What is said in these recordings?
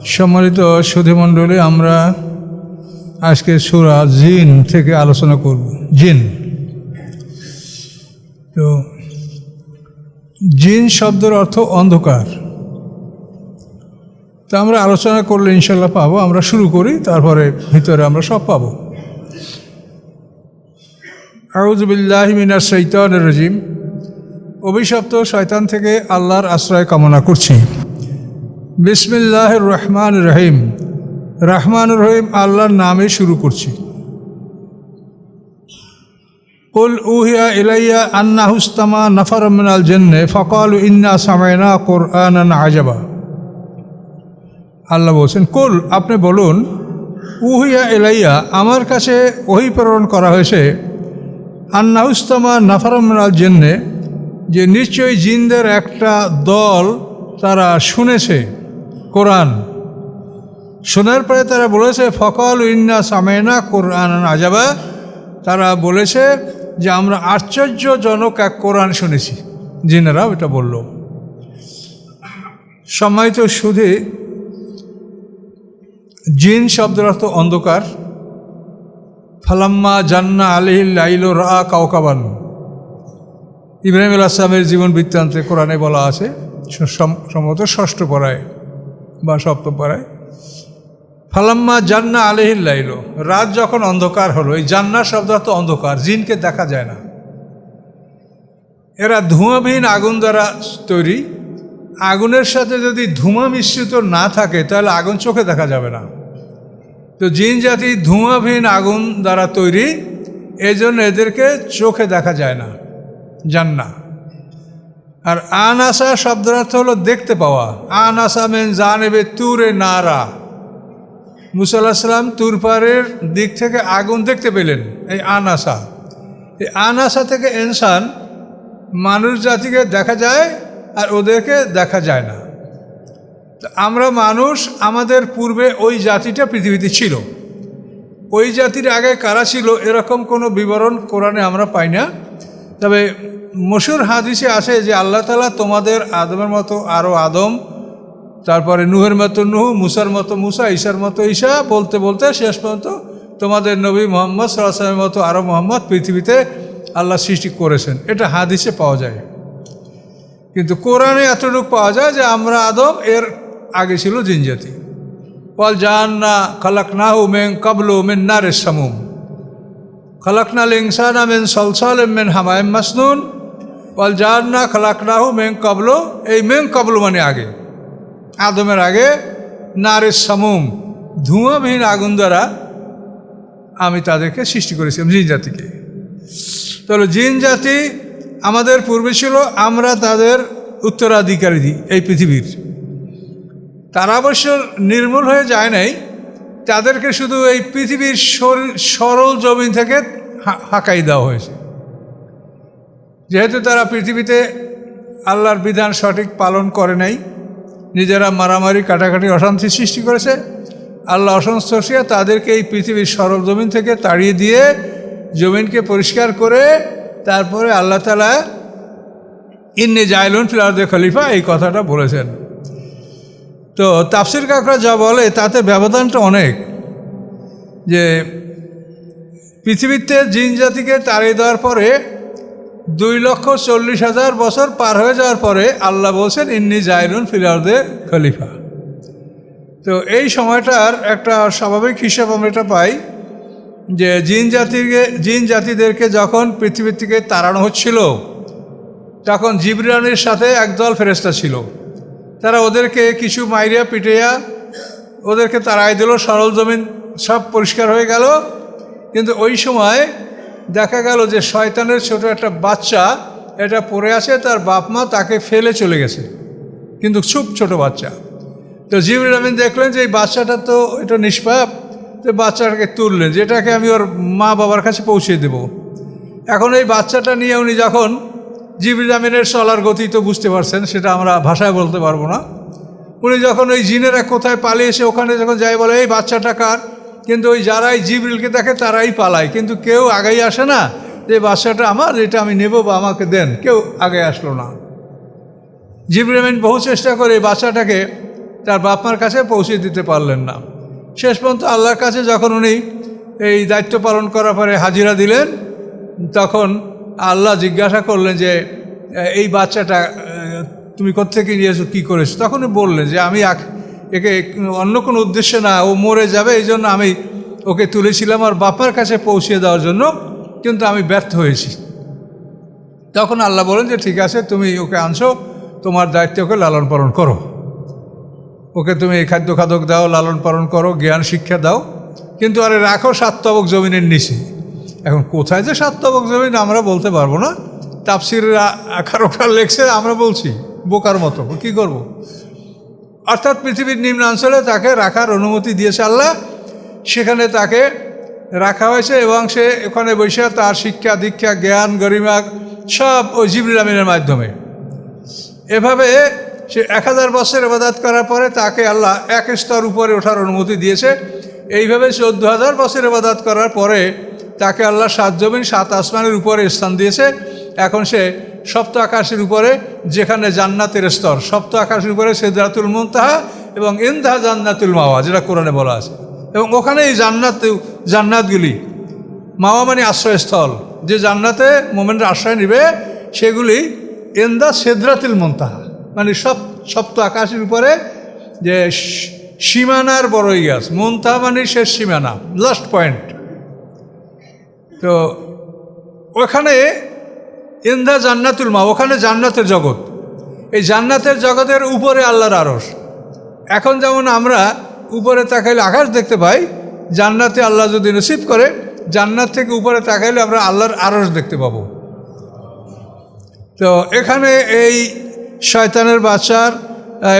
সম্মানিত সুধীমণ্ডলী, আমরা আজকে সূরা জিন থেকে আলোচনা করব। জিন, তো জিন শব্দের অর্থ অন্ধকার। তা আমরা আলোচনা করলে ইনশাল্লাহ পাবো। আমরা শুরু করি, তারপরে ভিতরে আমরা সব পাবো। আউযু বিল্লাহি মিনাশ শাইতানির রাজিম। অভিশপ্ত শয়তান থেকে আল্লাহর আশ্রয় কামনা করছি। বিসমিল্লাহির রহমানির রহিম। রহমানুর রহিম আল্লাহর নামে শুরু করছি। কুল উহিয়া ইলাইয়া আন্নাহু ইসতামা নাফারুম মিনাল জিন্নি ফাকালু ইন্না সামাইনা কুরআনান আজাবা। আল্লাহ বলছেন, কুল, আপনি বলুন, উহিয়া ইলাইয়া, আমার কাছে ওহী প্রেরণ করা হয়েছে, আন্নাহু ইসতামা নাফারুম মিনাল জিন্নি, যে নিশ্চয়ই জিনদের একটা দল তারা শুনেছে কোরআন। শোনার পরে তারা বলেছে, ফাকালু ইন্না সামাইনা কুরআনান আজাবা, তারা বলেছে যে আমরা আশ্চর্যজনক এক কোরআন শুনেছি। জিনেরাও এটা বলল। সম্মানিত সুধী, জিন শব্দের অর্থ অন্ধকার। ফালাম্মা জান্না আলাইহিল লাইলু রাআ কাওকাবান। ইব্রাহিম আলাইহিস সালামের জীবন বৃত্তান্তে কোরআনে বলা আছে, সম্ভবত ষষ্ঠ পারায় বা সপ্তম পারায়। ফালাম্মা জান্না আলাইহিল লাইলু, রাত যখন অন্ধকার হলো। এই জান্না শব্দ অর্থ অন্ধকার। জিনকে দেখা যায় না, এরা ধোঁয়াবিহীন আগুন দ্বারা তৈরি। আগুনের সাথে যদি ধোঁয়া মিশ্রিত না থাকে তাহলে আগুন চোখে দেখা যাবে না। তো জিন জাতি ধোঁয়াবিহীন আগুন দ্বারা তৈরি, এই জন্য এদেরকে চোখে দেখা যায় না, জান্না। আর আনাসা শব্দের অর্থ হলো দেখতে পাওয়া। আনাসা মেন জানেবে তুরে নারা। মুসা আলাইহিস সালাম তুর পাহাড়ের দিক থেকে আগুন দেখতে পেলেন, এই আনাসা। এই আনাসা থেকে ইনসান, মানুষ জাতিকে দেখা যায় আর ওদেরকে দেখা যায় না। আমরা মানুষ, আমাদের পূর্বে ওই জাতিটা পৃথিবীতে ছিল। ওই জাতির আগে কারা ছিল এরকম কোনো বিবরণ কোরআনে আমরা পাই না। তবে মশহুর হাদিসে আছে যে আল্লাহ তাআলা তোমাদের আদমের মতো আরও আদম, তারপরে নূহের মতো নূহ, মুসার মতো মুসা, ঈসার মতো ঈসা, বলতে বলতে শেষ পর্যন্ত তোমাদের নবী মুহাম্মদ সাল্লাল্লাহু আলাইহি ওয়াসাল্লামের মতো আরও মুহাম্মদ পৃথিবীতে আল্লাহ সৃষ্টি করেছেন। এটা হাদিসে পাওয়া যায়, কিন্তু কোরআনে এতটুকু পাওয়া যায় যে আমরা আদম, এর আগে ছিল জিন জাতি। ওয়াল জান্না খালাকনাহু মিন ক্বাবলু মিন নারিস সামুম খালাকনাল ইনসানা মিন সালসালিম মিন হামাইম মাসনুন ওয়াল জান্না খালাকনাহু মিন ক্বাবলু। এই মিন ক্বাবলু মানে আগে, আদমের আগে। নারিস সামুম, ধোঁয়াবিহীন আগুন দ্বারা আমি তাদেরকে সৃষ্টি করেছিলাম, জিন জাতিকে। তাহলে জিন জাতি আমাদের পূর্বে ছিল, আমরা তাদের উত্তরাধিকারী এই পৃথিবীর। তারা অবশ্য নির্মূল হয়ে যায় নাই, তাদেরকে শুধু এই পৃথিবীর সরল জমিন থেকে হাঁকাই দেওয়া হয়েছে। যেহেতু তারা পৃথিবীতে আল্লাহর বিধান সঠিক পালন করে নাই, নিজেরা মারামারি, কাটাকাটি, অশান্তি সৃষ্টি করেছে, আল্লাহ অসন্তুষ্ট তাদেরকে এই পৃথিবীর সরল জমিন থেকে তাড়িয়ে দিয়ে জমিনকে পরিষ্কার করে তারপরে আল্লাহ তাআলা ইন্নী জাইলুন ফিল আরদি খলিফা এই কথাটা বলেছেন। তো তাফসীর কাকরা যা বলে তাতে ব্যবধানটা অনেক, যে পৃথিবীতে জিন জাতিকে তাড়িয়ে দেওয়ার পরে 2,40,000 বছর পার হয়ে যাওয়ার পরে আল্লাহ বলছেন ইন্নী জাইলুন ফিল আরদি খলিফা। তো এই সময়টার একটা স্বাভাবিক হিসাব আমরা এটা পাই যে জিন জাতিদেরকে যখন পৃথিবী থেকে তাড়ানো হচ্ছিল, তখন জিবরাইলের সাথে একদল ফেরেশতা ছিল। তারা ওদেরকে কিছু মাইরিয়া পিটিয়া ওদেরকে তাড়াই দিল, সরল জমিন সব পরিষ্কার হয়ে গেল। কিন্তু ওই সময় দেখা গেল যে শয়তানের ছোট একটা বাচ্চা এটা পড়ে আছে, তার বাপ মা তাকে ফেলে চলে গেছে, কিন্তু খুব ছোট বাচ্চা। তো জিবরাইল আমিন দেখলেন যে এই বাচ্চাটা তো এটা নিষ্পাপ, তো বাচ্চাটাকে তুললেন, যেটাকে আমি ওর মা বাবার কাছে পৌঁছে দেব। এখন এই বাচ্চাটা নিয়ে উনি যখন, জিবরিল আমিনের চলার গতি তো বুঝতে পারছেন, সেটা আমরা ভাষায় বলতে পারবো না। উনি যখন ওই জিনেরা কোথায় পালিয়েছে ওখানে যখন যাই বলে এই বাচ্চাটা কার, কিন্তু ওই যারাই জিবরিলকে দেখে তারাই পালায়, কিন্তু কেউ আগেই আসে না যে বাচ্চাটা আমার, এটা আমি নেব বা আমাকে দেন, কেউ আগে আসলো না। জিবরিল আমিন বহু চেষ্টা করে বাচ্চাটাকে তার বাপমার কাছে পৌঁছে দিতে পারলেন না। শেষ পর্যন্ত আল্লাহর কাছে যখন উনি এই দায়িত্ব পালন করার পরে হাজিরা দিলেন, তখন আল্লাহ জিজ্ঞাসা করলেন যে এই বাচ্চাটা তুমি কোত্থেকে নিয়েছো, কী করেছো? তখনই বললেন যে আমি একে অন্য কোনো উদ্দেশ্যে না, ও মরে যাবে এই জন্য আমি ওকে তুলেছিলাম আর বাপার কাছে পৌঁছে দেওয়ার জন্য, কিন্তু আমি ব্যর্থ হয়েছি। তখন আল্লাহ বলেন যে ঠিক আছে, তুমি ওকে আনছো, তোমার দায়িত্ব ওকে লালন পালন করো, ওকে তুমি এই খাদ্য খাদক দাও, লালন পালন করো, জ্ঞান শিক্ষা দাও, কিন্তু আরে রাখো 7 তবক জমিনের নিচে। এখন কোথায় যে 7 তবক জমিন আমরা বলতে পারবো না, তাফসিরের আকার ওখার লেখছে, আমরা বলছি বোকার মতো, কী করব। অর্থাৎ পৃথিবীর নিম্নাঞ্চলে তাকে রাখার অনুমতি দিয়েছে আল্লাহ, সেখানে তাকে রাখা হয়েছে এবং সে ওখানে বসে তার শিক্ষা দীক্ষা জ্ঞান গরিমা সব ওই জিবরিল আমিনের মাধ্যমে। এভাবে সে 1000 বছর ইবাদত করার পরে তাকে আল্লাহ এক স্তর উপরে ওঠার অনুমতি দিয়েছে। এইভাবে 14,000 বছর ইবাদত করার পরে তাকে আল্লাহ 7 জমিন 7 আসমানের উপরে স্থান দিয়েছে। এখন সে সপ্ত আকাশের উপরে, যেখানে জান্নাতের স্তর, সপ্ত আকাশের উপরে সিদরাতুল মুনতাহা এবং ইনদাহা জান্নাতুল মাওয়া, যেটা কোরআনে বলা আছে। এবং ওখানে এই জান্নাতগুলি, মাওয়া মানে আশ্রয়স্থল, যে জান্নাতে মোমেনরা আশ্রয় নেবে, সেগুলি ইনদা সিদরাতুল মুনতাহা, মানে সপ্ত আকাশের উপরে যে সীমানার বড়ই গাছ, মুনতাহা মানে শেষ সীমানা, লাস্ট পয়েন্ট। তো ওখানে ইনদা জান্নাতুল মা, ওখানে জান্নাতের জগৎ, এই জান্নাতের জগতের উপরে আল্লাহর আরশ। এখন যেমন আমরা উপরে তাকাইলে আকাশ দেখতে পাই, জান্নাতে আল্লাহ যদি নসিব করে জান্নাত থেকে উপরে তাকাইলে আমরা আল্লাহর আরশ দেখতে পাবো। তো এখানে এই শয়তানের বাচ্চার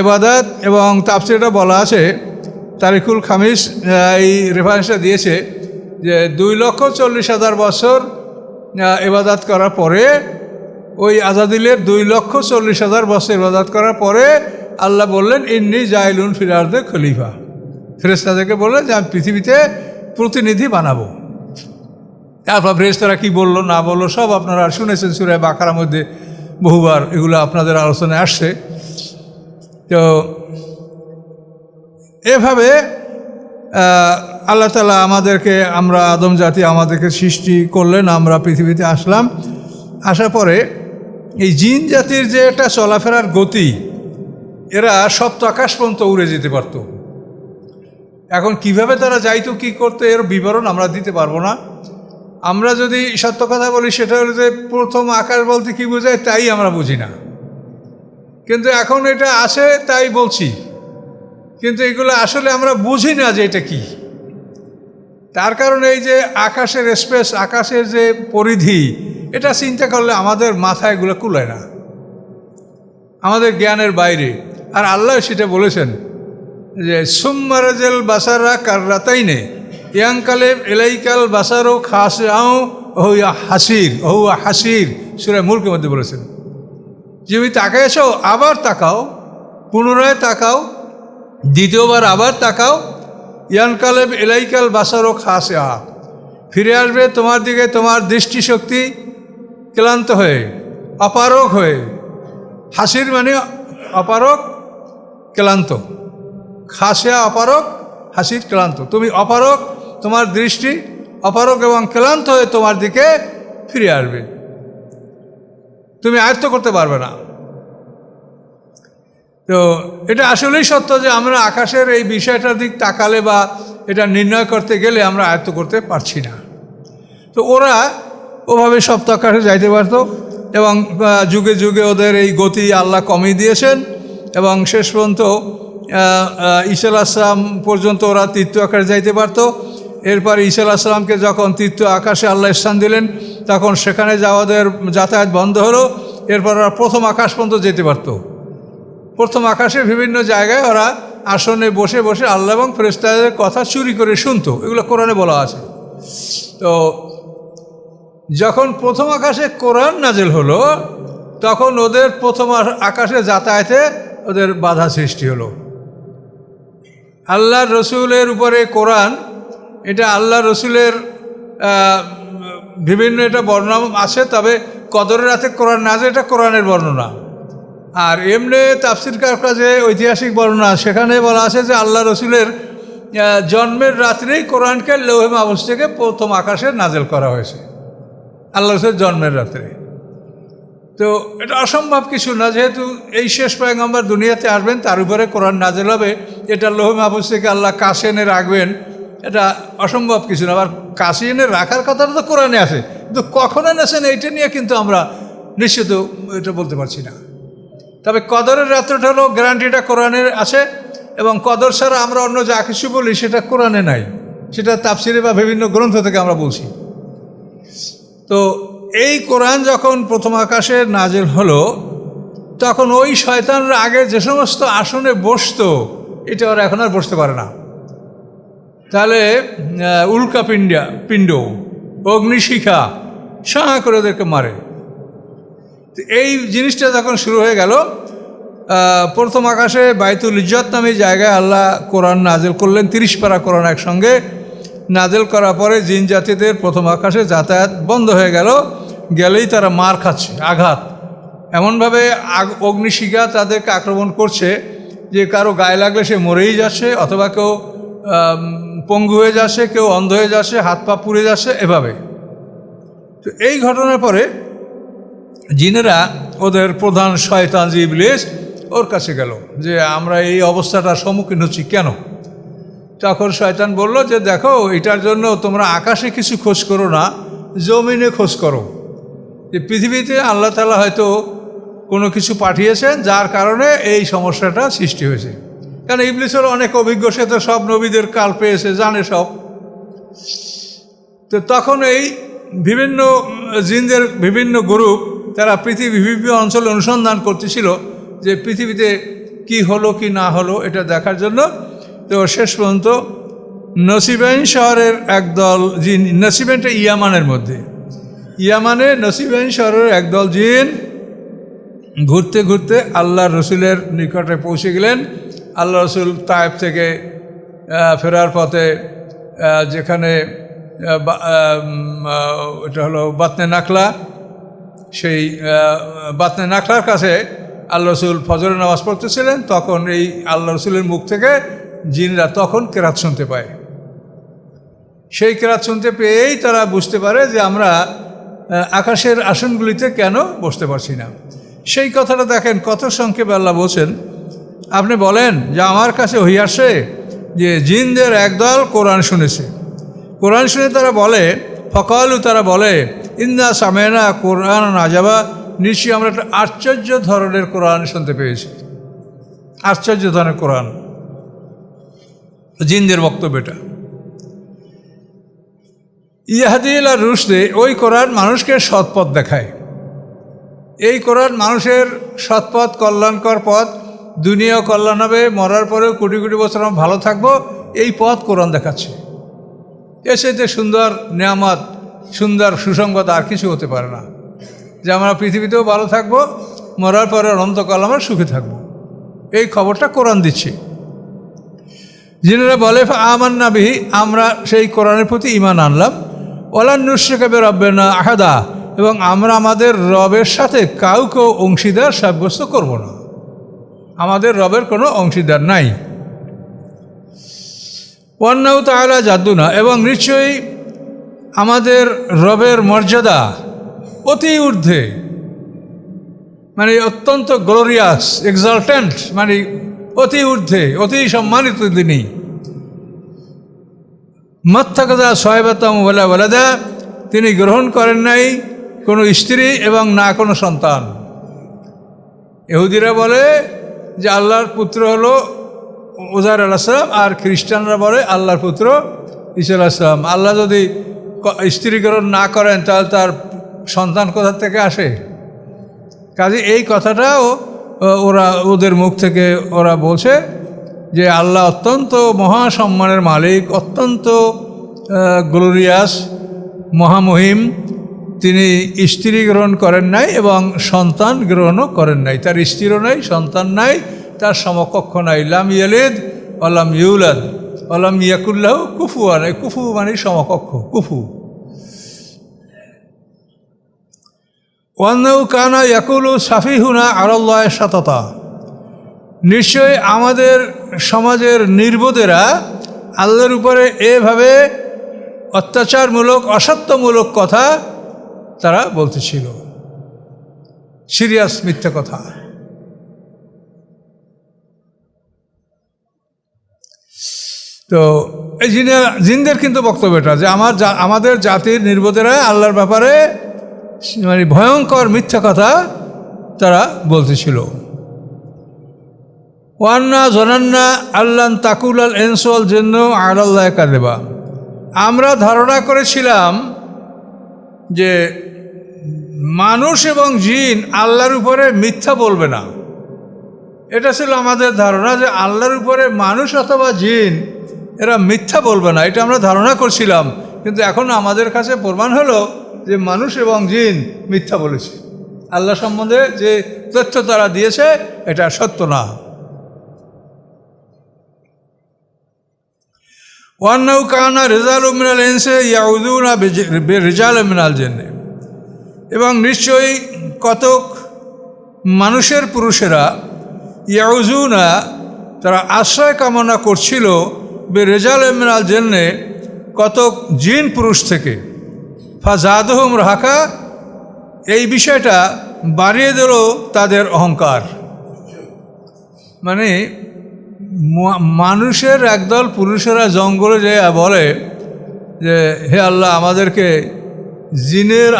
ইবাদত এবং তাফসীরে বলা আছে, তারিকুল খামিস এই রেফারেন্সটা দিয়েছে যে 2,40,000 বছর ইবাদত করার পরে, ওই আজাদিলের 2,40,000 বছর ইবাদত করার পরে আল্লাহ বললেন ইন্নী জাইলুন ফিল আরদে খলিফা। ফেরেশতাদেরকে বললেন যে আমি পৃথিবীতে প্রতিনিধি বানাবো। তারপর ফেরেশতারা কী বললো না বললো সব আপনারা শুনেছেন সূরা বাকারার মধ্যে বহুবার, এগুলো আপনাদের আলোচনায় আসছে। তো এভাবে আল্লাহ তাআলা আমাদেরকে, আমরা আদম জাতি আমাদেরকে সৃষ্টি করলেন, আমরা পৃথিবীতে আসলাম। আসার পরে এই জিন জাতির যে একটা চলাফেরার গতি, এরা সপ্ত আকাশ পর্যন্ত উড়ে যেতে পারত। এখন কিভাবে তারা যাইতো, কী করতো, এর বিবরণ আমরা দিতে পারবো না। আমরা যদি সত্য কথা বলি, সেটা হলো যে প্রথম আকাশ বলতে কী বোঝায় তাই আমরা বুঝি না, কিন্তু এখন এটা আসে তাই বলছি, কিন্তু এগুলো আসলে আমরা বুঝি না যে এটা কী। তার কারণে এই যে আকাশের স্পেস, আকাশের যে পরিধি, এটা চিন্তা করলে আমাদের মাথায় এগুলো কুলায় না, আমাদের জ্ঞানের বাইরে। আর আল্লাহ সেটা বলেছেন যে সুম্মারাজেল বাসারা কাররাতাইনে ইয়াংকালেব এলাইকাল বাসারও খাসআও ওহুয়া হাসির সূরা মুলকের মধ্যে বলেছেন যে তুমি তাকাইছো, আবার তাকাও, পুনরায় তাকাও, দ্বিতীয়বার আবার তাকাও, ইয়ানকালেব এলাইকাল বাসারও খাসআ, ফিরে আসবে তোমার দিকে তোমার দৃষ্টিশক্তি ক্লান্ত হয়ে, অপারগ হয়ে। হাসির মানে অপারগ ক্লান্ত, খাসিয়া অপারগ, হাসির ক্লান্ত। তুমি অপারগ, তোমার দৃষ্টি অপারগ এবং ক্লান্ত হয়ে তোমার দিকে ফিরে আসবে, তুমি আয়ত্ত করতে পারবে না। তো এটা আসলেই সত্য যে আমরা আকাশের এই বিষয়টার দিক তাকালে বা এটা নির্ণয় করতে গেলে আমরা আয়ত্ত করতে পারছি না। তো ওরা ওভাবে সপ্ত আকাশে যাইতে পারত এবং যুগে যুগে ওদের এই গতি আল্লাহ কমিয়ে দিয়েছেন এবং শেষ পর্যন্ত ঈসা আলাইহিস সালাম পর্যন্ত ওরা তৃতীয় আকাশে যাইতে পারত। এরপর ঈসা আলাইহিস সালামকে যখন তৃতীয় আকাশে আল্লাহ স্থান দিলেন, তখন সেখানে যাওয়াদের যাতায়াত বন্ধ হলো। এরপর ওরা প্রথম আকাশ পর্যন্ত যেতে পারত। প্রথম আকাশে বিভিন্ন জায়গায় ওরা আসনে বসে বসে আল্লাহ এবং ফেরেশতাদের কথা চুরি করে শুনতো, এগুলো কোরআনে বলা আছে। তো যখন প্রথম আকাশে কোরআন নাজিল হলো, তখন ওদের প্রথম আকাশে যাতায়াতে ওদের বাধা সৃষ্টি হলো। আল্লাহ রসুলের উপরে কোরআন, এটা আল্লাহ রসুলের বিভিন্ন এটা বর্ণনা আছে, তবে কদরের রাতে কোরআন নাজিল, এটা কোরআনের বর্ণনা। আর এমনি তাফসিরকার কাছে ঐতিহাসিক বর্ণনা সেখানে বলা আছে যে আল্লাহ রসুলের জন্মের রাত্রেই কোরআনকে লৌহে মাহফুজ থেকে প্রথম আকাশে নাজেল করা হয়েছে, আল্লাহ রসুলের জন্মের রাত্রে। তো এটা অসম্ভব কিছু না, যেহেতু এই শেষ পয়গম্বর দুনিয়াতে আসবেন, তার উপরে কোরআন নাজেল হবে, এটা লৌহে মাহফুজ থেকে আল্লাহ কাছে এনে রাখবেন, এটা অসম্ভব কিছু না। আবার কাছে এনে রাখার কথাটা তো কোরআনে আছে, কিন্তু কখন এনেছেন এইটা নিয়ে কিন্তু আমরা নিশ্চিত এটা বলতে পারছি না। তবে কদরের রাত্রটা হলো গ্যারান্টিটা কোরআনের আছে, এবং কদর ছাড়া আমরা অন্য যা কিছু বলি সেটা কোরআনে নাই, সেটা তাফসিরে বা বিভিন্ন গ্রন্থ থেকে আমরা বলছি। তো এই কোরআন যখন প্রথম আকাশে নাজেল হলো, তখন ওই শয়তানরা আগে যে সমস্ত আসনে বসতো, এটা ওরা এখন আর বসতে পারে না। তাহলে পিণ্ড অগ্নিশিখা সাহা করে ওদেরকে মারে। এই জিনিসটা যখন শুরু হয়ে গেল, প্রথম আকাশে বাইতুল ইজ্জত নামে জায়গায় আল্লাহ কোরআন নাজেল করলেন, 30 পারা কোরআন একসঙ্গে নাজেল করার পরে জিন জাতিদের প্রথম আকাশে যাতায়াত বন্ধ হয়ে গেলেই তারা মার খাচ্ছে, আঘাত এমনভাবে অগ্নিশিখা তাদেরকে আক্রমণ করছে যে কারো গায়ে লাগলে সে মরেই যাচ্ছে, অথবা কেউ পঙ্গু হয়ে যাচ্ছে, কেউ অন্ধ হয়ে যাচ্ছে, হাত পা পুড়ে যাচ্ছে এভাবে। তো এই ঘটনার পরে জিনেরা ওদের প্রধান শয়তান ইবলিস ওর কাছে গেল যে আমরা এই অবস্থাটার সম্মুখীন হচ্ছি কেন। তখন শয়তান বলল যে দেখো, এটার জন্য তোমরা আকাশে কিছু খোঁজ করো না, জমিনে খোঁজ করো, যে পৃথিবীতে আল্লাহ তাআলা হয়তো কোনো কিছু পাঠিয়েছেন যার কারণে এই সমস্যাটা সৃষ্টি হয়েছে। কারণ ইবলিসের অনেক অভিজ্ঞ, সে তো সব নবীদের কাল পেয়েছে, জানে সব। তো তখন এই বিভিন্ন জিনদের বিভিন্ন গ্রুপ তারা পৃথিবীর বিভিন্ন অঞ্চলে অনুসন্ধান করতেছিল যে পৃথিবীতে কি হলো কি না হলো এটা দেখার জন্য। তো শেষ পর্যন্ত নসিবাইন শহরের একদল জিন, নসিবাইনটা ইয়ামানের মধ্যে, ইয়ামানে নসিবাইন শহরের একদল জিন ঘুরতে ঘুরতে আল্লাহ রসুলের নিকটে পৌঁছে গেলেন। আল্লাহ রসুল তায়েফ থেকে ফেরার পথে যেখানে এটা হলো বাতনে নাখলা, সেই বাতনে নাখলার কাছে আল্লাহ রসুল ফজরের নামাজ পড়তেছিলেন। তখন এই আল্লাহ রসুলের মুখ থেকে জিনরা তখন কেরাত শুনতে পায়। সেই কেরাত শুনতে পেয়েই তারা বুঝতে পারে যে আমরা আকাশের আসনগুলিতে কেন বসতে পারছি না। সেই কথাটা দেখেন কত সংক্ষেপে আল্লাহ বলছেন। আপনি বলেন যে আমার কাছে হয়ে আসে যে জিনদের একদল কোরআন শুনেছে, কোরআন শুনে তারা বলে ফকালু, তারা বলে ইন্না সামেনা কোরআন আজাবা, নিশ্চয়ই আমরা একটা আশ্চর্য ধরনের কোরআন শুনতে পেয়েছি। আশ্চর্য ধরনের কোরআন, জিনদের বক্তব্যটা। ইয়াহদিল আর রুশদে, ওই কোরআন মানুষকে সৎপথ দেখায়। এই কোরআন মানুষের সৎপথ, কল্যাণকর পথ, দুনিয়াও কল্যাণ হবে, মরার পরেও কোটি কোটি বছর আমরা ভালো থাকবো, এই পথ কোরআন দেখাচ্ছে। এর সাথে সুন্দর নেয়ামত, সুন্দর সুসংবাদ আর কিছু হতে পারে না, যে আমরা পৃথিবীতেও ভালো থাকবো, মরার পরে অনন্তকাল আমরা সুখে থাকবো। এই খবরটা কোরআন দিচ্ছে। যিনারা বলে আমান্না বিহি, আমরা সেই কোরআনের প্রতি ঈমান আনলাম, ওয়ালান নুশরিকা বিরাব্বিনা আহাদা, এবং আমরা আমাদের রবের সাথে কাউকেও অংশীদার সাব্যস্ত করব না। আমাদের রবের কোনো অংশীদার নাই। ওয়ান্নাহু তাআলা জাদ্দুনা, এবং নিশ্চয়ই আমাদের রবের মর্যাদা অতি ঊর্ধ্বে, মানে অত্যন্ত গ্লোরিয়াস, এক্সালটেন্ট, মানে অতি ঊর্ধ্বে, অতি সম্মানিত তিনি। মাত্তাখাযা সাহিবাতাম ওয়ালা ওয়ালাদা, তিনি গ্রহণ করেন নাই কোনো স্ত্রী এবং না কোনো সন্তান। ইহুদিরা বলে যে আল্লাহর পুত্র হলো উযাইর আলাইহিস সালাম, আর খ্রিস্টানরা বলে আল্লাহর পুত্র ঈসা আলাইহিস সালাম। আল্লাহ যদি স্ত্রী গ্রহণ না করেন তাহলে তার সন্তান কোথা থেকে আসে? কাজে এই কথাটাও ওদের মুখ থেকে ওরা বলছে যে আল্লাহ অত্যন্ত মহাসম্মানের মালিক, অত্যন্ত গ্লোরিয়াস, মহামহিম। তিনি স্ত্রী গ্রহণ করেন নাই এবং সন্তান গ্রহণও করেন নাই। তার স্ত্রীও নাই, সন্তান নাই, তার সমকক্ষ নাই। লাম ইয়ালিদ ওয়ালাম ইউলাদ ওয়ালাম ইয়াকুল লাহু কুফুয়ান, কুফু মানে সমকক্ষ, কুফু। ওয়ান্নাহু কানা ইয়াকুলু সাফিহুনা আলাল্লাহি শাতাতা, নিশ্চয়ই আমাদের সমাজের নির্বোধেরা আল্লাহর উপরে এভাবে অত্যাচারমূলক অসত্যমূলক কথা তারা বলতেছিল, সিরিয়াস মিথ্যা কথা। তো এই জিনদের কিন্তু বক্তব্যটা যে আমাদের জাতির নির্বোধেরা আল্লাহর ব্যাপারে মানে ভয়ঙ্কর মিথ্যা কথা তারা বলতেছিল। ওয়ান্না জনান্না আল্লান তাকুল আল এনসল জন্য আল্লাহ কাদেবা, আমরা ধারণা করেছিলাম যে মানুষ এবং জিন আল্লাহর উপরে মিথ্যা বলবে না। এটা ছিল আমাদের ধারণা যে আল্লাহর উপরে মানুষ অথবা জিন এরা মিথ্যা বলবে না, এটা আমরা ধারণা করছিলাম। কিন্তু এখন আমাদের কাছে প্রমাণ হলো যে মানুষ এবং জিন মিথ্যা বলেছে, আল্লাহ সম্বন্ধে যে তথ্য তারা দিয়েছে এটা সত্য না। ওয়ান্নাহু কানা রিজালুম মিনাল ইনসি ইয়াউযুনা বিরিজালিম মিনাল জিন্নি, এবং নিশ্চয়ই কতক মানুষের পুরুষেরা ইয়াউযুনা তারা আশ্রয় কামনা করছিল বিরিজালিম মিনাল জিন্নি কতক জিন পুরুষ থেকে। ফাজাদহুম রাহাকা, এই বিষয়টা বাড়িয়ে দিল তাদের অহংকার। মানে মানুষের একদল পুরুষেরা জঙ্গলে যে বলে যে হে আল্লাহ আমাদেরকে জিনের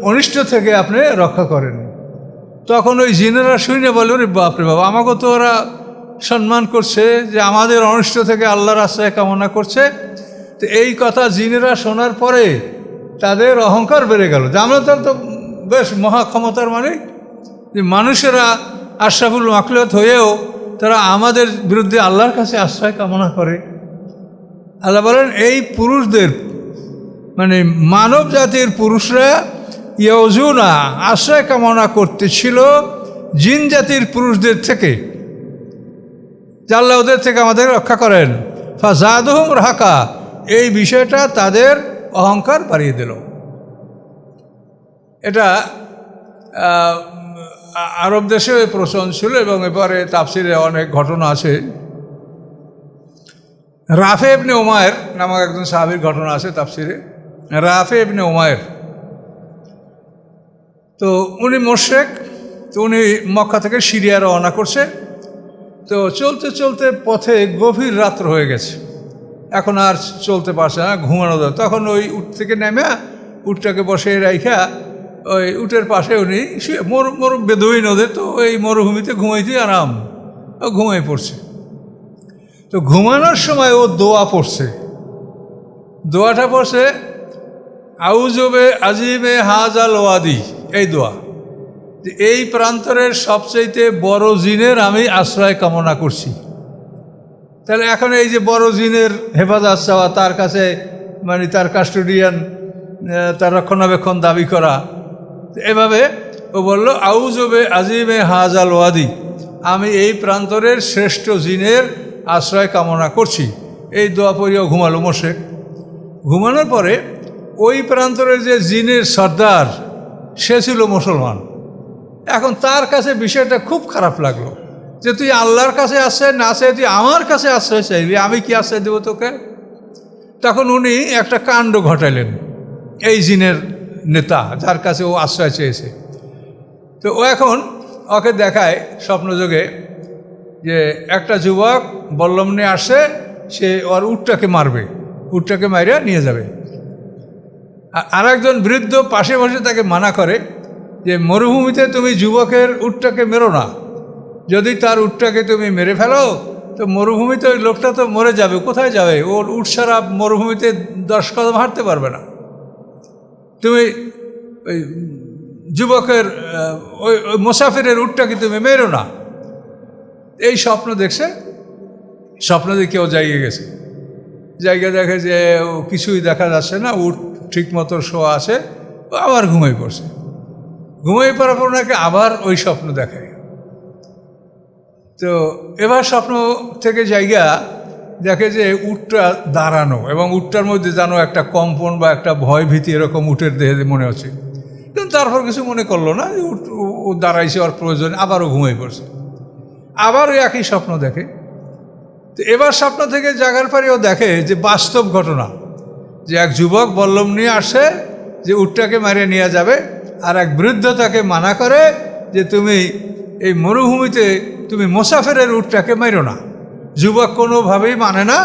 অনিষ্ট থেকে আপনি রক্ষা করেন, তখন ওই জিনেরা শুনে বলে ওরে বাপরে বাবা, আমাকে তো ওরা সম্মান করছে যে আমাদের অনিষ্ট থেকে আল্লাহর আশ্রয় কামনা করছে। তো এই কথা জিনেরা শোনার পরে তাদের অহংকার বেড়ে গেল যে আমরা তো বেশ মহা ক্ষমতার মালিক, যে মানুষেরা আশরাফুল মাখলুকাত হয়েও তারা আমাদের বিরুদ্ধে আল্লাহর কাছে আশ্রয় কামনা করে। আল্লাহ বলেন এই পুরুষদের মানে মানব জাতির পুরুষরা ইয়াউযুনা আশ্রয় কামনা করতেছিল জিন জাতির পুরুষদের থেকে, যে আল্লাহ ওদের থেকে আমাদের রক্ষা করেন। ফাজাদহুম রাহাকা, এই বিষয়টা তাদের অহংকার বাড়িয়ে দিল। এটা আরব দেশেও প্রচলন ছিল এবং এবারে তাফসিরে অনেক ঘটনা আছে। রাফে ইবনে উমায়ের নামক একজন সাহাবীর ঘটনা আছে তাফসিরে। রাফে ইবনে উমায়ের, তো উনি মুশরিক, তো উনি মক্কা থেকে সিরিয়া রওনা করছে। তো চলতে চলতে পথে গভীর রাত্র হয়ে গেছে, এখন আর চলতে পারছে না, ঘুমানো যায়। তখন ওই উট থেকে নেমে উটটাকে বসে রাইখা ওই উটের পাশে উনি বেদুইন ওদের তো ওই মরুভূমিতে ঘুমাইতে আরাম, ঘুমাই পড়ছে। তো ঘুমানোর সময় ও দোয়া পড়ছে, দোয়াটা পড়ছে আউযুবে আজিমে হাজাল ওয়াদি, এই দোয়া, এই প্রান্তরের সবচাইতে বড় জিনের আমি আশ্রয় কামনা করছি। তাহলে এখন এই যে বড় জিনের হেফাজত চাওয়া, তার কাছে মানে তার কাস্টোডিয়ান, তার রক্ষণাবেক্ষণ দাবি করা, এভাবে ও বলল আউযুবে আজিমে হাজাল ওয়াদি, আমি এই প্রান্তরের শ্রেষ্ঠ জিনের আশ্রয় কামনা করছি। এই দোয়া পড়িয়াও ঘুমালো মুশরিক। ঘুমানোর পরে ওই প্রান্তরের যে জিনের সর্দার সে ছিল মুসলমান। এখন তার কাছে বিষয়টা খুব খারাপ লাগলো যে তুই আল্লাহর কাছে আশ্রয় না চাই, তুই আমার কাছে আশ্রয় চাইবি, আমি কি আশ্রয় দেবো তোকে? তখন উনি একটা কাণ্ড ঘটাইলেন এই জিনের নেতা যার কাছে ও আশ্রয় চেয়েছে। তো ও এখন ওকে দেখায় স্বপ্নযোগে যে একটা যুবক বল্লম নিয়ে আসে, সে ওর উটটাকে মারবে, উটটাকে মাইরা নিয়ে যাবে। আর একজন বৃদ্ধ পাশে বসে তাকে মানা করে যে মরুভূমিতে তুমি যুবকের উটটাকে মেরো না, যদি তার উটটাকে তুমি মেরে ফেলো তো মরুভূমিতে ওই লোকটা তো মরে যাবে, কোথায় যাবে? ওর উট ছাড়া মরুভূমিতে 10 কদম হাঁটতে পারবে না। তুমি ওই যুবকের ওই মুসাফিরের উটটাকে তুমি মেরো না। এই স্বপ্ন দেখছে, স্বপ্ন দেখে ও জায়গা গেছে, জায়গা দেখে যে ও কিছুই দেখা যাচ্ছে না, উট ঠিক মতো শোয়া আছে, আবার ঘুমিয়ে পড়ছে। ঘুমিয়ে পড়ার পর নাকি আবার ওই স্বপ্ন দেখায়। তো এবার স্বপ্ন থেকে জায়গা দেখে যে উটটা দাঁড়ানো এবং উটটার মধ্যে যেন একটা কম্পন বা একটা ভয় ভীতি এরকম উটের দেহে মনে হচ্ছে। কিন্তু তারপর কিছু মনে করলো না, ও দাঁড়াইছে, ওর প্রয়োজন, আবারও ঘুমিয়ে পড়ছে। আবার ওই একই স্বপ্ন দেখে। তো এবার স্বপ্ন থেকে জাগার পরে ও দেখে যে বাস্তব ঘটনা, যে এক যুবক বল্লম নিয়ে আসে যে উটটাকে মারিয়ে নিয়ে যাবে, আর এক বৃদ্ধ তাকে মানা করে যে তুমি এই মরুভূমিতে তুমি মুসাফিরের উটটাকে মারো না। যুবক কোনোভাবেই মানে না।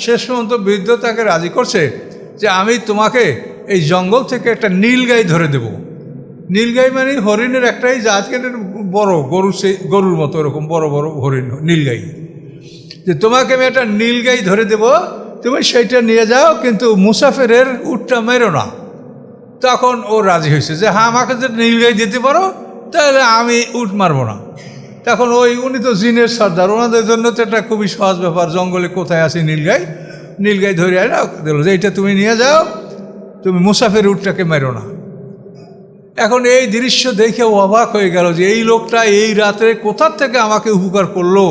শেষ পর্যন্ত বৃদ্ধ তাকে রাজি করছে যে আমি তোমাকে এই জঙ্গল থেকে একটা নীলগাই ধরে দেব। নীলগাই মানে হরিণের একটাই জাত, কিন্তু বড় গরু, সে গরুর মতো এরকম বড় বড় হরিণ নীলগাই, যে তোমাকে আমি একটা নীলগাই ধরে দেব, তুমি সেইটা নিয়ে যাও, কিন্তু মুসাফিরের উটটা মেরো না। তখন ও রাজি হয়েছে যে হ্যাঁ, আমাকে যদি নীলগাই দিতে পারো তাহলে আমি উট মারবো না। তখন উনি তো জিনের সর্দার, ওনাদের জন্য তো এটা খুবই সহজ ব্যাপার, জঙ্গলে কোথায় আছে নীলগাই, নীলগাই ধরে দিল যে এইটা তুমি নিয়ে যাও, তুমি মুসাফির উটটাকে মেরো না। এখন এই দৃশ্য দেখে অবাক হয়ে গেল যে এই লোকটা এই রাতে কোথার থেকে আমাকে উপকার করলো।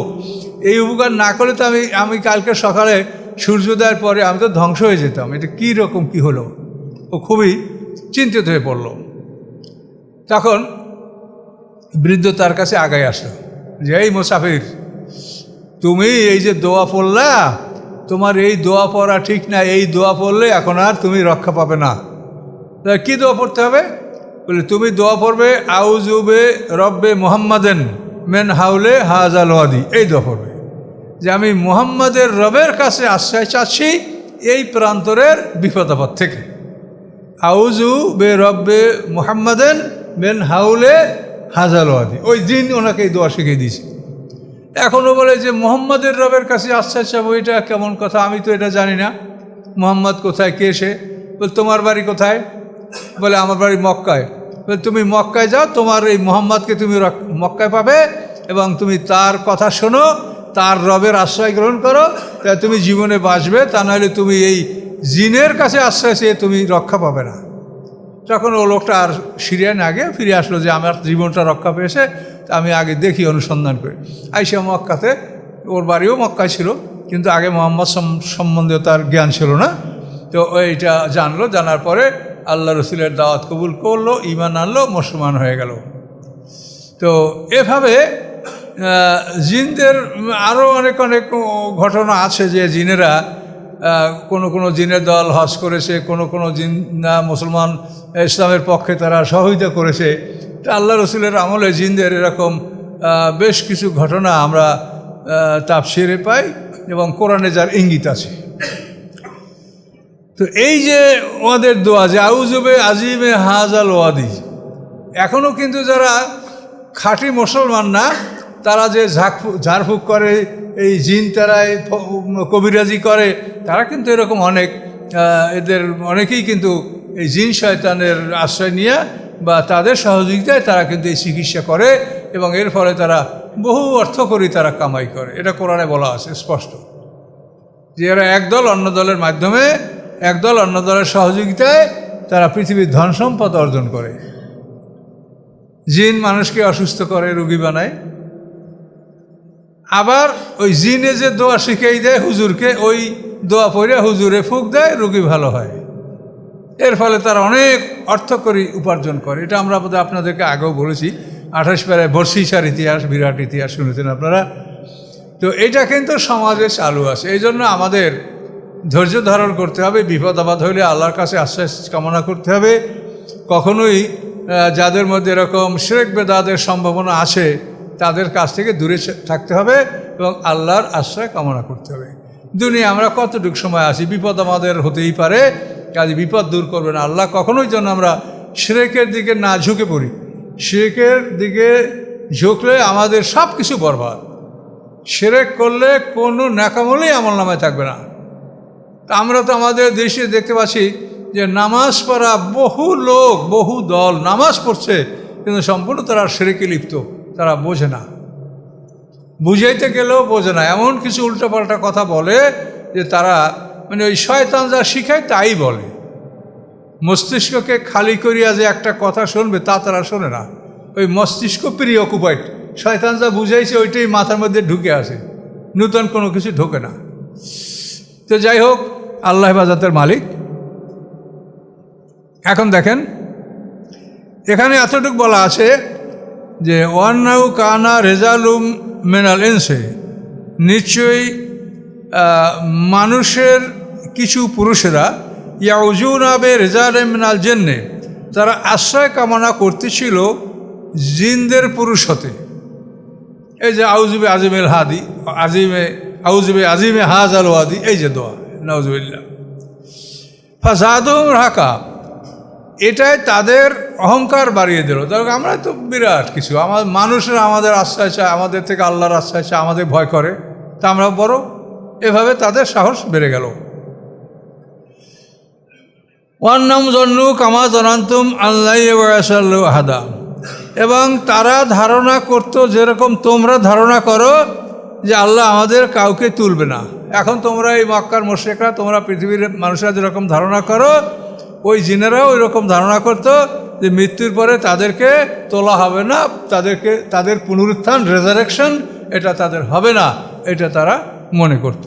এই উপকার না করলে তো আমি কালকে সকালে সূর্যোদয়ের পরে আমি তো ধ্বংস হয়ে যেতাম। এটা কী রকম কি হলো? ও খুবই চিন্তিত হয়ে পড়ল। তখন বৃদ্ধ তার কাছে আগায় আসলো যে এই মুসাফির, তুমি এই যে দোয়া পড়লা, তোমার এই দোয়া পড়া ঠিক না। এই দোয়া পড়লে এখন আর তুমি রক্ষা পাবে না। কি দোয়া পড়তে হবে? বলে তুমি দোয়া পড়বে আউযুবে রব্বে মুহাম্মাদেন মেন হাউলে হাজাল ওয়াদি। এই দোয়া পড়বে যে আমি মুহাম্মাদের রবের কাছে আশ্রয় চাচ্ছি এই প্রান্তরের বিপদ আপদ থেকে। আউযুবে রব্বে মুহাম্মাদেন মেন হাউলে হাজাল ওয়াদি। ওই দিন ওনাকে এই দোয়া শিখিয়ে দিয়েছি। এখনও বলে যে মুহাম্মাদের রবের কাছে আশ্রয় চাবো, এটা কেমন কথা? আমি তো এটা জানি না। মুহাম্মদ কোথায়, কে সে? বলে তোমার বাড়ি কোথায়? বলে আমার বাড়ি মক্কায়। বলে তুমি মক্কায় যাও, তোমার এই মুহাম্মদকে তুমি মক্কায় পাবে এবং তুমি তার কথা শোনো, তার রবের আশ্রয় গ্রহণ করো, তাই তুমি জীবনে বাঁচবে। তা নাহলে তুমি এই জিনের কাছে আশ্রয় চেয়ে তুমি রক্ষা পাবে না। তখন ও লোকটা আর সিরিয়া না গিয়ে ফিরে আসলো যে আমার জীবনটা রক্ষা পেয়েছে, তা আমি আগে দেখি, অনুসন্ধান করি। আইসা মক্কাতে, ওর বাড়িও মক্কায় ছিল, কিন্তু আগে মোহাম্মদ সম্বন্ধে তার জ্ঞান ছিল না। তো এইটা জানলো, জানার পরে আল্লাহ রসুলের দাওয়াত কবুল করলো, ঈমান আনলো, মুসলমান হয়ে গেল। তো এভাবে জিনদের আরও অনেক অনেক ঘটনা আছে যে জিনেরা, কোনো জিনের দল হজ করেছে, কোনো জিন মুসলমান ইসলামের পক্ষে তারা সহযোগিতা করেছে। তা আল্লাহ রসুলের আমলে জিনদের এরকম বেশ কিছু ঘটনা আমরা তাফসিরে পাই এবং কোরআনে যার ইঙ্গিত আছে। তো এই যে ওদের দোয়া যে আউযুবে আজিমে হাজাল ওয়াদি, এখনও কিন্তু যারা খাঁটি মুসলমান না, তারা যে ঝাড়ফুঁক করে, এই জিন তারাই কবিরাজি করে, তারা কিন্তু এরকম অনেক, এদের অনেকেই কিন্তু এই জিন শয়তানের আশ্রয় নিয়ে বা তাদের সহযোগিতায় তারা কিন্তু এই চিকিৎসা করে এবং এর ফলে তারা বহু অর্থকরী তারা কামাই করে। এটা কোরআনে বলা আছে স্পষ্ট যে এরা একদল অন্য দলের মাধ্যমে, একদল অন্য দলের সহযোগিতায় তারা পৃথিবীর ধন সম্পদ অর্জন করে। জিন মানুষকে অসুস্থ করে, রোগী বানায়। আবার ওই জিনে যে দোয়া শিখিয়ে দেয় হুজুরকে, ওই দোয়া পড়ে হুজুরে ফুঁক দেয়, রোগী ভালো হয়। এর ফলে তারা অনেক অর্থকরী উপার্জন করে। এটা আমরা বোধহয় আপনাদেরকে আগেও বলেছি। 28 পাড়ায় বর্ষিসার ইতিহাস, বিরাট ইতিহাস শুনেছেন আপনারা। তো এটা কিন্তু সমাজে চালু আছে। এই জন্য আমাদের ধৈর্য ধারণ করতে হবে। বিপদ আপদ হইলে আল্লাহর কাছে আশ্রয় কামনা করতে হবে। কখনোই যাদের মধ্যে এরকম শিরক বেদাতের সম্ভাবনা আছে তাদের কাছ থেকে দূরে থাকতে হবে এবং আল্লাহর আশ্রয় কামনা করতে হবে। দুনিয়া আমরা কতটুকু সময় আছি, বিপদ আমাদের হতেই পারে, কাজে বিপদ দূর করবেন আল্লাহ। কখনোই যেন আমরা শিরকের দিকে না ঝুঁকে পড়ি। শিরকের দিকে ঝুঁকলে আমাদের সব কিছু বরবাদ। শিরক করলে কোনো নেকামলেই আমলনামায় থাকবে না। তা আমরা তো আমাদের দেশে দেখতে পাচ্ছি যে নামাজ পড়া বহু লোক, বহু দল নামাজ পড়ছে, কিন্তু সম্পূর্ণ তারা শিরকে লিপ্ত। তারা বোঝে না, বুঝাইতে গেলেও বোঝে না। এমন কিছু উল্টোপাল্টা কথা বলে যে তারা মানে ওই শয়তান যা শিখায় তাই বলে। মস্তিষ্ককে খালি করিয়া যে একটা কথা শুনবে তা তারা শোনে না। ওই মস্তিষ্ক প্রিঅকুপাইড, শয়তান যা বুঝাইছে ওইটাই মাথার মধ্যে ঢুকে আসে, নূতন কোনো কিছু ঢোকে না। তো যাই হোক, আল্লাহ হেফাজতের মালিক। এখন দেখেন এখানে এতটুকু বলা আছে যে ওয়ান্নাউ কানা রেজালুম মেনাল এনসে, নিশ্চয়ই মানুষের কিছু পুরুষেরা ইয়াউজুনা বে রেজালে মিনাল জেন্নে, তারা আশ্রয় কামনা করতেছিল জিনদের পুরুষ হতে। এই যে আউজুবে আজিমেল হাদি, আউজুবে আজিমে হাজ আল ওয়াদি, এই যে দোয়া নাউজুবিল্লাহ। ফাসাদুম রাকা, এটাই তাদের অহংকার বাড়িয়ে দিল। তখন আমরা তো বিরাট কিছু, মানুষরা আমাদের আশ্রয় চায়, আমাদের থেকে আল্লাহর আশ্রয় চায়, আমাদের ভয় করে, তা আমরা বড়, এভাবে তাদের সাহস বেড়ে গেল। ওয়ান্নাম জন্নু কামা জনান্তুম আল্লাহ আহাদা, এবং তারা ধারণা করত যেরকম তোমরা ধারণা করো যে আল্লাহ আমাদের কাউকে তুলবে না। এখন তোমরা এই মক্কার মুশরিকরা, তোমরা পৃথিবীর মানুষরা যেরকম ধারণা করো, ওই জিনেরাও ওই রকম ধারণা করতো যে মৃত্যুর পরে তাদেরকে তোলা হবে না, তাদের পুনরুত্থান, রেজারেকশন, এটা তাদের হবে না, এটা তারা মনে করত।